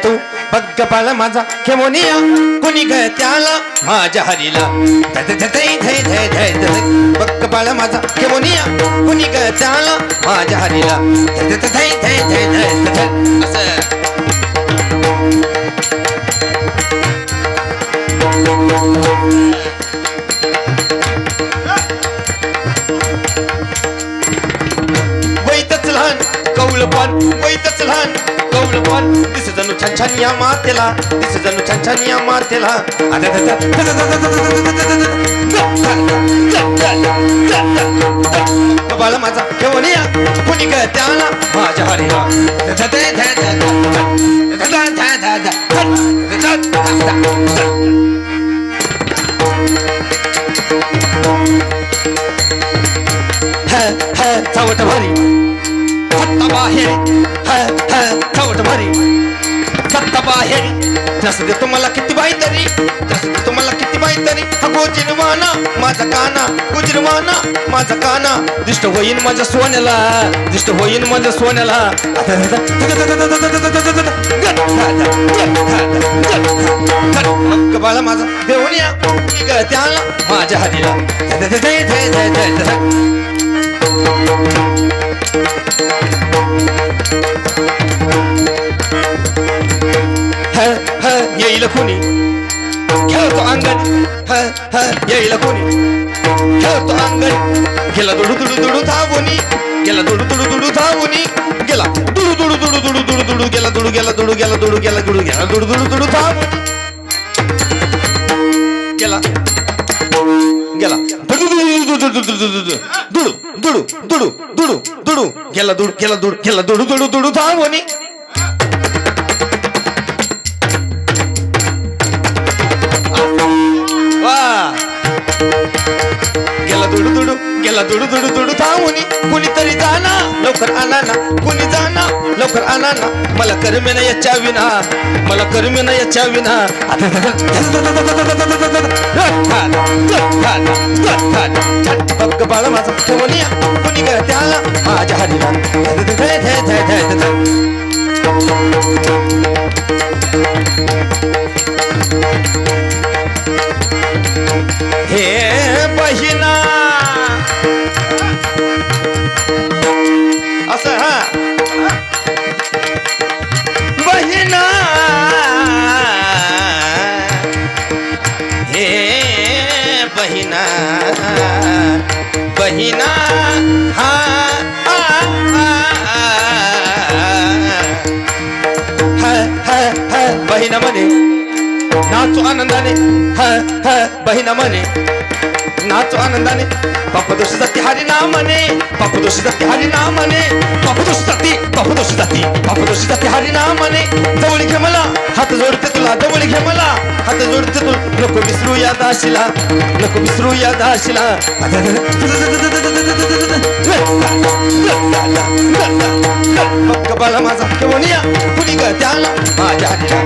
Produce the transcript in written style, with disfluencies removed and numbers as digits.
तू बग्ग बाळ माझा केवनिया कुणी ग त्याला माझ्या हरीला बग्ग बाळ माझा केवनिया कुणी ग त्याला माझ्या हरीला असं वैतच लहान कौलपण वैतच लहान कौलपण दिस जणू छान छान या मातेला दिस जणू छान छान या मातेला बाळ माझा केवनिया कुणी ग त्याला माझ्या हरीला चावट भारी सत्ता बाहेर चावट भारी सत्ता बाहेर जसं दे तुम्हाला किती बाई तरी जसं दे तुम्हाला किती बाई तरी हा गोजिरवाना माझा काना गोजिरवाना माझा काना दिष्ट होईन माझ्या सोन्याला दिष्ट होईन माझ्या सोन्याला बाळा माझा देवनिया त्याला माझ्या हातीला येईल कोणी खेळतो अंगण येईल कोणी खेळतो अंगण गेला दुडू दुडू दुडू धावूनी गेला दुडू दुडू दुडू धावूनी गेला दुडू दुडू दुडू दुडू दुडू दुडू गेला दुडू गेला दुडू गेला दुडू गेला दुडू गेला दुडू दुडू दुडू धावूनी गेला गेला दुडू दुडू दुडू दुडू दुडू दुडू दुडू दुडू गेला दुडू गेला दुडू गेला दुडू दुडू दुडू धावूनी गेला दुडू दुडू गेला दुडू दुडू दुडू धावूनी कुणीतरी जाना लवकर आणा ना कुणी जाना लवकर आणा ना मला करमे ना याच्या विना मला करमे ना याच्या विना बग्ग बाळ माझा केवनिया कुणी ग त्याला माझ्या हरीला हे बहिणा असं हा बहिणा हे बहिणा बहिणा हा बहिणा म्हणे नाचो आनंदाने बहिणा म्हणे नाचो आनंदाने बाप दोष जाती हरी नाम म्हणे बाप दोष जाती हरी नाम म्हणे बाप दोष जाती हरी नाम म्हणे जवळ घे मला हात जोडते तुला जवळ घे मला हात जोडते तू नको विसरू या दाशीला नको विसरू या दाशीला बग्ग बाळा माझा केवनिया कुणी ग त्याला माझ्या हरीला